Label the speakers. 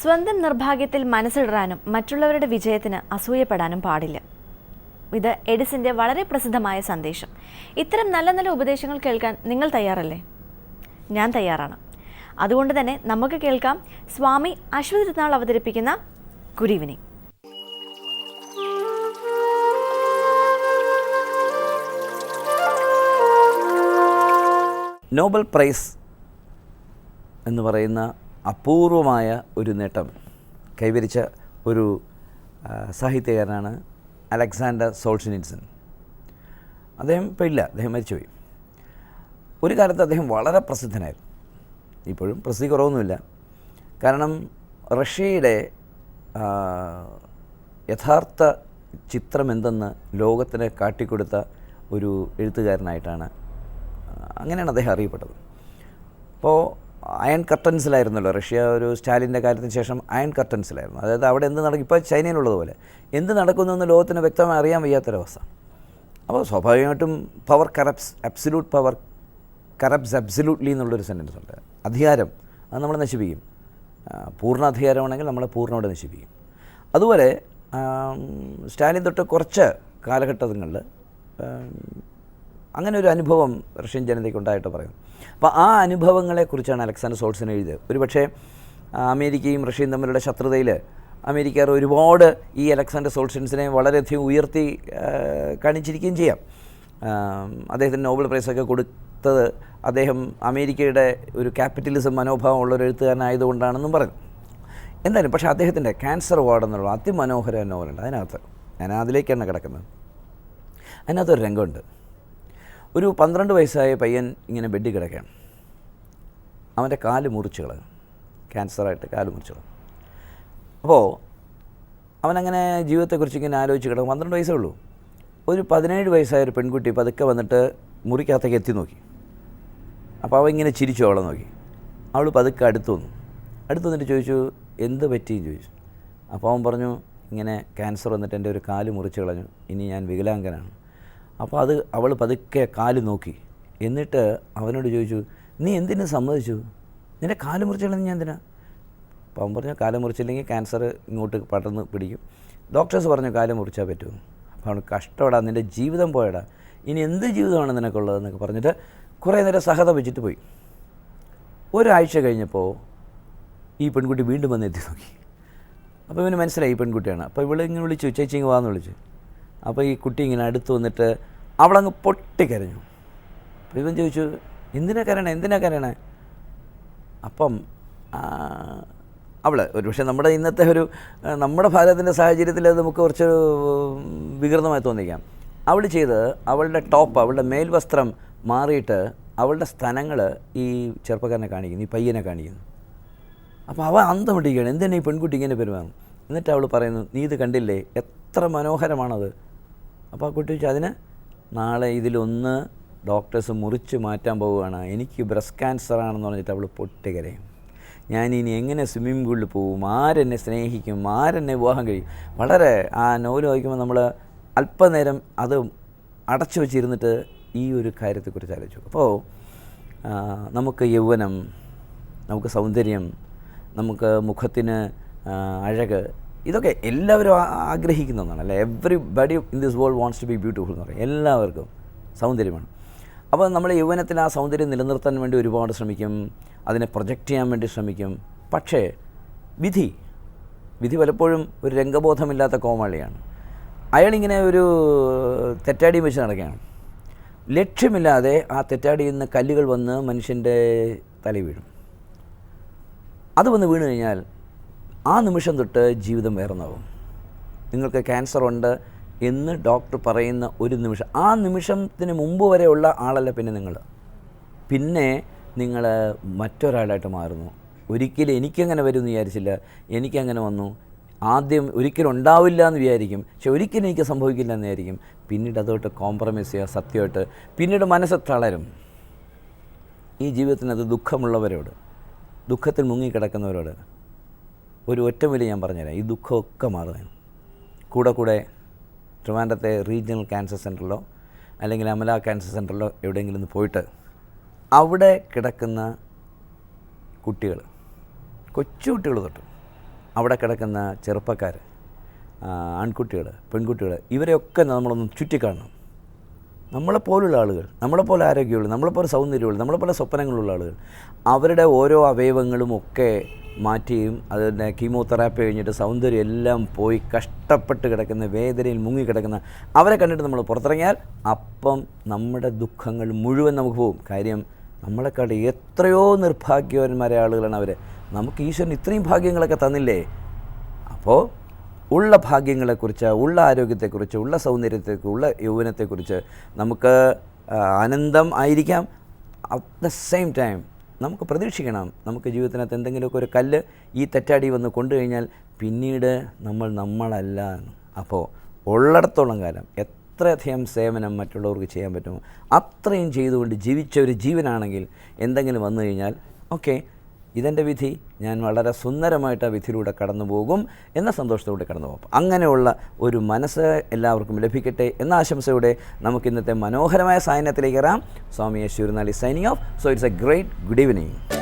Speaker 1: സ്വന്തം നിർഭാഗ്യത്തിൽ മനസ്സിടാനും മറ്റുള്ളവരുടെ വിജയത്തിന് അസൂയപ്പെടാനും പാടില്ല. ഇത് എഡിസന്റെ വളരെ പ്രസിദ്ധമായ സന്ദേശം. ഇത്തരം നല്ല നല്ല ഉപദേശങ്ങൾ കേൾക്കാൻ നിങ്ങൾ തയ്യാറല്ലേ? ഞാൻ തയ്യാറാണ്. അതുകൊണ്ട് തന്നെ നമുക്ക് കേൾക്കാം സ്വാമി അശ്വതി തിരുനാൾ അവതരിപ്പിക്കുന്ന ഗുഡ് ഈവനിംഗ്.
Speaker 2: നോബൽ പ്രൈസ് എന്ന് പറയുന്ന അപൂർവമായ ഒരു നേട്ടം കൈവരിച്ച ഒരു സാഹിത്യകാരനാണ് അലക്സാണ്ടർ സോൾഷനിറ്റ്സൺ. അദ്ദേഹം ഇപ്പോൾ ഇല്ല, അദ്ദേഹം മരിച്ചുപോയി. ഒരു കാലത്ത് അദ്ദേഹം വളരെ പ്രസിദ്ധനായിരുന്നു. ഇപ്പോഴും പ്രസിദ്ധി കുറവൊന്നുമില്ല. കാരണം റഷ്യയുടെ യഥാർത്ഥ ചിത്രം എന്തെന്ന് ലോകത്തിന് കാട്ടിക്കൊടുത്ത ഒരു എഴുത്തുകാരനായിട്ടാണ്, അങ്ങനെയാണ് അദ്ദേഹം അറിയപ്പെട്ടത്. അപ്പോൾ അയൺ കർട്ടൻസിലായിരുന്നല്ലോ റഷ്യ. ഒരു സ്റ്റാലിൻ്റെ കാലത്തിന് ശേഷം അയൺ കർട്ടൻസിലായിരുന്നു. അതായത് അവിടെ എന്ത് നടക്കും, ഇപ്പോൾ ചൈനയിലുള്ളതുപോലെ എന്ത് നടക്കുന്നുവെന്ന് ലോകത്തിന് വ്യക്തമായി അറിയാൻ വയ്യാത്തൊരവസ്ഥ. അപ്പോൾ സ്വാഭാവികമായിട്ടും power corrupts, absolute power corrupts absolutely എന്നുള്ളൊരു സെൻറ്റൻസ് ഉണ്ട്. അധികാരം അത് നമ്മളെ നശിപ്പിക്കും. പൂർണ്ണ അധികാരമാണെങ്കിൽ നമ്മളെ പൂർണ്ണമായിട്ട് നശിപ്പിക്കും. അതുപോലെ സ്റ്റാലിൻ തൊട്ട് കുറച്ച് കാലഘട്ടങ്ങളിൽ അങ്ങനെ ഒരു അനുഭവം റഷ്യൻ ജനതയ്ക്ക് ഉണ്ടായിട്ട് പറയുന്നു. അപ്പോൾ ആ അനുഭവങ്ങളെക്കുറിച്ചാണ് അലക്സാണ്ടർ സോൾസൺ എഴുതിയത്. ഒരുപക്ഷെ അമേരിക്കയും റഷ്യയും തമ്മിലുള്ള ശത്രുതയിൽ അമേരിക്കക്കാർ ഒരുപാട് ഈ അലക്സാണ്ടർ സോൾസൺസിനെ വളരെയധികം ഉയർത്തി കാണിച്ചിരിക്കുകയും ചെയ്യാം. അദ്ദേഹത്തിന് നോബൽ പ്രൈസൊക്കെ കൊടുത്തത് അദ്ദേഹം അമേരിക്കയുടെ ഒരു ക്യാപിറ്റലിസം മനോഭാവം ഉള്ളൊരു എഴുത്തുകാരനായതുകൊണ്ടാണെന്നും പറഞ്ഞു. എന്തായാലും പക്ഷേ അദ്ദേഹത്തിൻ്റെ ക്യാൻസർ വാർഡ് എന്നുള്ള അതിമനോഹര നോവലുണ്ട്. അതിനകത്ത് ഞാൻ അതിലേക്കാണ് കിടക്കുന്നത്. അതിനകത്തൊരു രംഗമുണ്ട്. ഒരു 12 വയസ്സായ പയ്യൻ ഇങ്ങനെ ബെഡിൽ കിടക്കുകയാണ്. അവൻ്റെ കാല് മുറിച്ച് കളഞ്ഞു, ക്യാൻസറായിട്ട് കാല് മുറിച്ച് കളഞ്ഞു. അപ്പോൾ അവനങ്ങനെ ജീവിതത്തെക്കുറിച്ച് ഇങ്ങനെ ആലോചിച്ച് കിടക്കും. 12 വയസ്സേ ഉള്ളൂ. ഒരു 17 വയസ്സായ ഒരു പെൺകുട്ടി പതുക്കെ വന്നിട്ട് മുറിക്കകത്തേക്ക് എത്തി നോക്കി. അപ്പോൾ അവൻ ഇങ്ങനെ ചിരിച്ചു അവളെ നോക്കി. അവൾ പതുക്കെ അടുത്ത് വന്നിട്ട് ചോദിച്ചു, എന്ത് പറ്റിയെന്ന് ചോദിച്ചു. അപ്പോൾ അവൻ പറഞ്ഞു, ഇങ്ങനെ ക്യാൻസർ വന്നിട്ട് എൻ്റെ ഒരു കാല് മുറിച്ച് കളഞ്ഞു, ഇനി ഞാൻ വികലാംഗനാണ്. അപ്പോൾ അവൾ പതുക്കെ കാല് നോക്കി. എന്നിട്ട് അവനോട് ചോദിച്ചു, നീ എന്തിനു സമ്മതിച്ചു? നിൻ്റെ കാല് മുറിച്ച് കളഞ്ഞ് ഞാൻ എന്തിനാ? അപ്പോൾ അവൻ പറഞ്ഞു, കാല് മുറിച്ചില്ലെങ്കിൽ ക്യാൻസർ ഇങ്ങോട്ട് പടർന്ന് പിടിക്കും. ഡോക്ടേഴ്സ് പറഞ്ഞു കാല് മുറിച്ചാൽ പറ്റുമോ? അപ്പോൾ അവൻ കഷ്ടപ്പെടാ, നിൻ്റെ ജീവിതം പോയടാ, ഇനി എന്ത് ജീവിതമാണ് നിനക്കുള്ളതെന്നൊക്കെ പറഞ്ഞിട്ട് കുറേ നേരം സഹത വെച്ചിട്ട് പോയി. ഒരാഴ്ച കഴിഞ്ഞപ്പോൾ ഈ പെൺകുട്ടി വീണ്ടും വന്ന് എത്തി നോക്കി. അപ്പോൾ ഇവന് മനസ്സിലായി ഈ പെൺകുട്ടിയാണ്. അപ്പോൾ ഇവളിങ്ങനെ വിളിച്ചു, ചേച്ചി ഇങ്ങ് വാന്ന് വിളിച്ചു. അപ്പോൾ ഈ കുട്ടി ഇങ്ങനെ അടുത്ത് വന്നിട്ട് അവളങ്ങ് പൊട്ടിക്കരഞ്ഞു. അപ്പോൾ ഇവൻ ചോദിച്ചു, എന്തിനാ കരയണേ? അപ്പം അവൾ ഒരുപക്ഷെ നമ്മുടെ ഇന്നത്തെ നമ്മുടെ ഭാരതത്തിൻ്റെ സാഹചര്യത്തിൽ അത് നമുക്ക് കുറച്ച് വികൃതമായി തോന്നിക്കാം. അവൾ ചെയ്ത് അവളുടെ ടോപ്പ്, അവളുടെ മേൽവസ്ത്രം മാറിയിട്ട് അവളുടെ സ്ഥലങ്ങൾ ഈ ചെറുപ്പക്കാരനെ കാണിക്കുന്നു, ഈ പയ്യനെ കാണിക്കുന്നു. അപ്പോൾ അവൻ അന്തം വിട്ടിരിക്കുകയാണ്, എന്തിനാ ഈ പെൺകുട്ടി ഇങ്ങനെ പെരുമാറും? എന്നിട്ട് അവൾ പറയുന്നു, നീ ഇത് കണ്ടില്ലേ, എത്ര മനോഹരമാണത്. അപ്പോൾ ആ കുട്ടി ചോദിച്ചു, അതിന് നാളെ ഇതിലൊന്ന് ഡോക്ടേഴ്സ് മുറിച്ച് മാറ്റാൻ പോവുകയാണ്, എനിക്ക് ബ്രസ്റ്റ് ക്യാൻസറാണെന്ന് പറഞ്ഞിട്ട് അവൾ പൊട്ടിക്കരയും. ഞാനിനി എങ്ങനെ സ്വിമ്മിംഗ് പൂളിൽ പോവും, ആരെന്നെ സ്നേഹിക്കും, ആരെന്നെ വിവാഹം കഴിയും? വളരെ ആ നോവൽ വായിക്കുമ്പോൾ നമ്മൾ അല്പനേരം അത് അടച്ചു വെച്ചിരുന്നിട്ട് ഈ ഒരു കാര്യത്തെക്കുറിച്ച് ആലോചിച്ചു. അപ്പോൾ നമുക്ക് യൗവനം, നമുക്ക് സൗന്ദര്യം, നമുക്ക് മുഖത്തിന് അഴക്, ഇതൊക്കെ എല്ലാവരും ആഗ്രഹിക്കുന്ന ഒന്നാണ് അല്ലേ? Everybody in this world wants to be beautiful എന്ന് പറയും. എല്ലാവർക്കും സൗന്ദര്യമാണ്. അപ്പോൾ നമ്മൾ യൗവനത്തിൽ ആ സൗന്ദര്യം നിലനിർത്താൻ വേണ്ടി ഒരുപാട് ശ്രമിക്കും, അതിനെ പ്രൊജക്റ്റ് ചെയ്യാൻ വേണ്ടി ശ്രമിക്കും. പക്ഷേ വിധി പലപ്പോഴും ഒരു രംഗബോധമില്ലാത്ത കോമാളിയാണ്. അയാളിങ്ങനെ ഒരു തെറ്റാടിയും വെച്ച് നടക്കുകയാണ്. ലക്ഷ്യമില്ലാതെ ആ തെറ്റാടിയിൽ നിന്ന് കല്ലുകൾ വന്ന് മനുഷ്യൻ്റെ തലയിൽ വീഴും. അത് വന്ന് വീണ് കഴിഞ്ഞാൽ ആ നിമിഷം തൊട്ട് ജീവിതം വേറൊന്നാവും. നിങ്ങൾക്ക് ക്യാൻസർ ഉണ്ട് എന്ന് ഡോക്ടർ പറയുന്ന ഒരു നിമിഷം, ആ നിമിഷത്തിന് മുമ്പ് വരെയുള്ള ആളല്ല പിന്നെ നിങ്ങൾ മറ്റൊരാളായിട്ട് മാറുന്നു. ഒരിക്കലും എനിക്കങ്ങനെ വരുമെന്ന് വിചാരിച്ചില്ല, എനിക്കങ്ങനെ വന്നു. ആദ്യം ഒരിക്കലും ഉണ്ടാവില്ല എന്ന് വിചാരിക്കും, പക്ഷെ ഒരിക്കലും എനിക്ക് സംഭവിക്കില്ല എന്ന് വിചാരിക്കും. പിന്നീട് അതുമായിട്ട് കോംപ്രമൈസ് ചെയ്യുക, സത്യമായിട്ട് പിന്നീട് മനസ്സ് തളരും. ഈ ജീവിതത്തിനത് ദുഃഖമുള്ളവരോട്, ദുഃഖത്തിൽ മുങ്ങിക്കിടക്കുന്നവരോട് ഒരു ഒറ്റമൂലി ഞാൻ പറഞ്ഞുതരാം. ഈ ദുഃഖമൊക്കെ മാറുകയാണ്. കൂടെ ട്രിവാൻഡ്രത്തെ റീജിയണൽ ക്യാൻസർ സെൻറ്ററിലോ അല്ലെങ്കിൽ അമല ക്യാൻസർ സെൻറ്ററിലോ എവിടെയെങ്കിലും ഒന്ന് പോയിട്ട് അവിടെ കിടക്കുന്ന കുട്ടികൾ, കൊച്ചു കുട്ടികൾ തൊട്ട് അവിടെ കിടക്കുന്ന ചെറുപ്പക്കാർ, ആൺകുട്ടികൾ, പെൺകുട്ടികൾ, ഇവരെയൊക്കെ നമ്മളൊന്ന് ചുറ്റിക്കാണണം. നമ്മളെപ്പോലുള്ള ആളുകൾ, നമ്മളെപ്പോലെ ആരോഗ്യമുള്ള, നമ്മളെപ്പോലെ സൗന്ദര്യമുള്ള, നമ്മളെപ്പോലെ സ്വപ്നങ്ങളുള്ള ആളുകൾ, അവരുടെ ഓരോ അവയവങ്ങളും ഒക്കെ മാറ്റിയും അതിൻ്റെ കീമോതെറാപ്പി കഴിഞ്ഞിട്ട് സൗന്ദര്യം എല്ലാം പോയി കഷ്ടപ്പെട്ട് കിടക്കുന്ന, വേദനയിൽ മുങ്ങിക്കിടക്കുന്ന അവരെ കണ്ടിട്ട് നമ്മൾ പുറത്തിറങ്ങിയാൽ അപ്പം നമ്മുടെ ദുഃഖങ്ങൾ മുഴുവൻ നമുക്ക് പോകും. കാര്യം നമ്മളെക്കാട്ട് എത്രയോ നിർഭാഗ്യവന്മാരായ ആളുകളാണ് അവർ. നമുക്ക് ഈശ്വരൻ ഇത്രയും ഭാഗ്യങ്ങളൊക്കെ തന്നില്ലേ? അപ്പോൾ ഉള്ള ഭാഗ്യങ്ങളെക്കുറിച്ച്, ഉള്ള ആരോഗ്യത്തെക്കുറിച്ച്, ഉള്ള സൗന്ദര്യത്തെക്കുറിച്ച്, ഉള്ള യൗവനത്തെക്കുറിച്ച് നമുക്ക് ആനന്ദം ആയിരിക്കാം. അറ്റ് ദ സെയിം ടൈം നമുക്ക് പ്രതീക്ഷിക്കണം, നമുക്ക് ജീവിതത്തിനകത്ത് എന്തെങ്കിലുമൊക്കെ ഒരു കല്ല് ഈ തെറ്റാടി വന്ന് കൊണ്ടു കഴിഞ്ഞാൽ പിന്നീട് നമ്മളല്ല എന്ന്. അപ്പോൾ ഉള്ളിടത്തോളം കാലം എത്രയധികം സേവനം മറ്റുള്ളവർക്ക് ചെയ്യാൻ പറ്റുമോ അത്രയും ചെയ്തുകൊണ്ട് ജീവിച്ച ഒരു ജീവനാണെങ്കിൽ എന്തെങ്കിലും വന്നു കഴിഞ്ഞാൽ ഓക്കെ, ഇതെൻ്റെ വിധി, ഞാൻ വളരെ സുന്ദരമായിട്ട് ആ വിധിയിലൂടെ കടന്നു പോകും എന്ന സന്തോഷത്തോടെ കടന്നു പോകും. അങ്ങനെയുള്ള ഒരു മനസ്സ് എല്ലാവർക്കും ലഭിക്കട്ടെ എന്ന ആശംസയോടെ നമുക്ക് ഇന്നത്തെ മനോഹരമായ സായനത്തിലേക്ക് കയറാം. സ്വാമി യേശുനാലി signing off. So it's a great good evening.